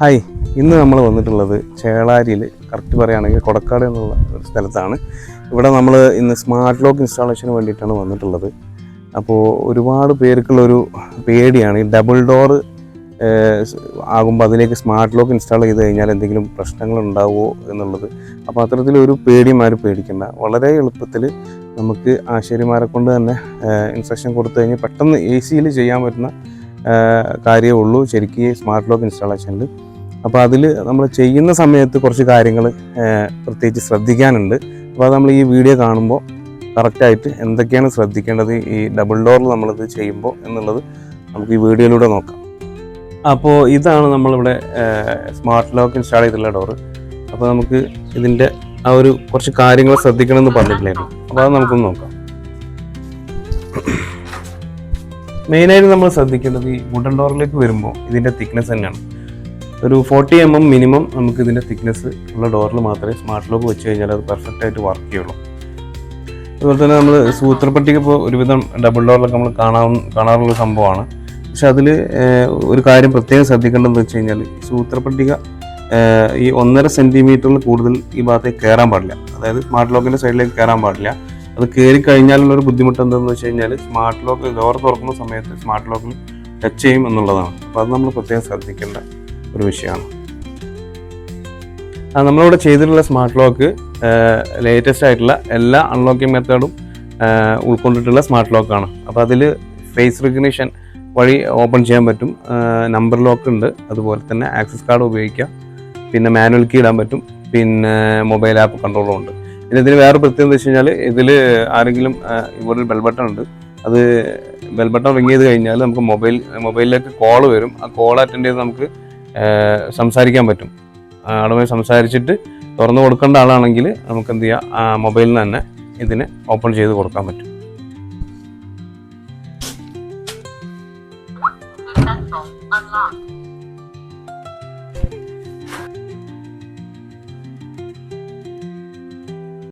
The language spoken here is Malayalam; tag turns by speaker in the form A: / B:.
A: ഹായ്, ഇന്ന് നമ്മൾ വന്നിട്ടുള്ളത് ചേളാരിയിൽ, കറക്റ്റ് പറയുകയാണെങ്കിൽ കൊടക്കാട് എന്നുള്ള ഒരു സ്ഥലത്താണ്. ഇവിടെ നമ്മൾ ഇന്ന് സ്മാർട്ട് ലോക്ക് ഇൻസ്റ്റാളേഷന് വേണ്ടിയിട്ടാണ് വന്നിട്ടുള്ളത്. അപ്പോൾ ഒരുപാട് പേർക്കുള്ളൊരു പേടിയാണ് ഈ ഡബിൾ ഡോർ ആകുമ്പോൾ അതിലേക്ക് സ്മാർട്ട് ലോക്ക് ഇൻസ്റ്റാൾ ചെയ്ത് കഴിഞ്ഞാൽ എന്തെങ്കിലും പ്രശ്നങ്ങൾ ഉണ്ടാവുമോ എന്നുള്ളത്. അപ്പോൾ അത്തരത്തിലൊരു പേടിയും ആരും പേടിക്കേണ്ട. വളരെ എളുപ്പത്തിൽ നമുക്ക് ആശാരിമാരെ കൊണ്ട് തന്നെ ഇൻസ്ട്രക്ഷൻ കൊടുത്തു കഴിഞ്ഞാൽ പെട്ടെന്ന് ഈസിയിൽ ചെയ്യാൻ പറ്റുന്ന കാര്യമേ ഉള്ളൂ ശരിക്കും സ്മാർട്ട് ലോക്ക് ഇൻസ്റ്റാളേഷനിൽ. അപ്പോൾ അതിൽ നമ്മൾ ചെയ്യുന്ന സമയത്ത് കുറച്ച് കാര്യങ്ങൾ പ്രത്യേകിച്ച് ശ്രദ്ധിക്കാനുണ്ട്. അപ്പോൾ അത് നമ്മൾ ഈ വീഡിയോ കാണുമ്പോൾ കറക്റ്റായിട്ട് എന്തൊക്കെയാണ് ശ്രദ്ധിക്കേണ്ടത് ഈ ഡബിൾ ഡോറിൽ നമ്മളിത് ചെയ്യുമ്പോൾ എന്നുള്ളത് നമുക്ക് ഈ വീഡിയോയിലൂടെ നോക്കാം. അപ്പോൾ ഇതാണ് നമ്മളിവിടെ സ്മാർട്ട് ലോക്ക് ഇൻസ്റ്റാൾ ചെയ്തിട്ടുള്ള ഡോറ്. അപ്പോൾ നമുക്ക് ഇതിൻ്റെ ആ ഒരു കുറച്ച് കാര്യങ്ങൾ ശ്രദ്ധിക്കണമെന്ന് പറഞ്ഞിട്ടില്ലായിരുന്നു. അപ്പോൾ അത് നമുക്കൊന്ന് നോക്കാം. മെയിനായിട്ട് നമ്മൾ ശ്രദ്ധിക്കേണ്ടത് ഈ വുഡൻ ഡോറിലേക്ക് വരുമ്പോൾ ഇതിൻ്റെ തിക്നെസ് തന്നെയാണ്. ഒരു 40 mm മിനിമം നമുക്ക് ഇതിൻ്റെ തിക്നെസ് ഉള്ള ഡോറിൽ മാത്രമേ സ്മാർട്ട് ലോക്ക് വെച്ച് കഴിഞ്ഞാൽ അത് പെർഫെക്റ്റായിട്ട് വർക്ക് ചെയ്യുള്ളൂ. അതുപോലെ തന്നെ നമ്മൾ സൂത്രപ്പട്ടിക ഇപ്പോൾ ഒരുവിധം ഡബിൾ ഡോറിലൊക്കെ നമ്മൾ കാണാറുള്ള സംഭവമാണ്. പക്ഷെ അതിൽ ഒരു കാര്യം പ്രത്യേകം ശ്രദ്ധിക്കേണ്ടതെന്ന് വെച്ച് കഴിഞ്ഞാൽ സൂത്രപ്പട്ടിക ഈ 1.5 സെൻറ്റിമീറ്ററിൽ കൂടുതൽ ഈ ഭാഗത്തേക്ക് കയറാൻ പാടില്ല. അതായത് സ്മാർട്ട് ലോക്കിൻ്റെ സൈഡിലേക്ക് കയറാൻ പാടില്ല. അത് കയറി കഴിഞ്ഞാലുള്ളൊരു ബുദ്ധിമുട്ട് എന്താണെന്ന് വെച്ച് കഴിഞ്ഞാൽ സ്മാർട്ട് ലോക്ക് ഡോർ തുറക്കുന്ന സമയത്ത് സ്മാർട്ട് ലോക്കിൽ ടച്ച് ചെയ്യും എന്നുള്ളതാണ്. അപ്പോൾ അത് നമ്മൾ പ്രത്യേകം ശ്രദ്ധിക്കേണ്ട ഒരു വിഷയമാണ്. നമ്മളിവിടെ ചെയ്തിട്ടുള്ള സ്മാർട്ട് ലോക്ക് ലേറ്റസ്റ്റ് ആയിട്ടുള്ള എല്ലാ അൺലോക്കിംഗ് മെത്തേഡും ഉൾക്കൊണ്ടിട്ടുള്ള സ്മാർട്ട് ലോക്കാണ്. അപ്പോൾ അതിൽ ഫേസ് റെക്കഗ്നിഷൻ വഴി ഓപ്പൺ ചെയ്യാൻ പറ്റും, നമ്പർ ലോക്ക് ഉണ്ട്, അതുപോലെ തന്നെ ആക്സസ് കാർഡ് ഉപയോഗിക്കാം, പിന്നെ മാനുവൽ കീ ഇടാൻ പറ്റും, പിന്നെ മൊബൈൽ ആപ്പ് കൺട്രോളും ഉണ്ട്. പിന്നെ ഇതിന് വേറെ പ്രത്യേകത എന്ന് വെച്ച് കഴിഞ്ഞാൽ ഇതിൽ ആരെങ്കിലും ഇവിടെ ഒരു ബെൽ ബട്ടൺ ഉണ്ട്. അത് ബെൽ ബട്ടൺ റിങ് ചെയ്ത് കഴിഞ്ഞാൽ നമുക്ക് മൊബൈലിലേക്ക് കോൾ വരും. ആ കോൾ അറ്റൻഡ് ചെയ്ത് നമുക്ക് സംസാരിക്കാൻ പറ്റും. അവിടെ സംസാരിച്ചിട്ട് തുറന്നു കൊടുക്കേണ്ട ആളാണെങ്കിൽ നമുക്ക് എന്ത് ചെയ്യാം, മൊബൈലിൽ നിന്ന് തന്നെ ഇതിനെ ഓപ്പൺ ചെയ്ത് കൊടുക്കാൻ പറ്റും.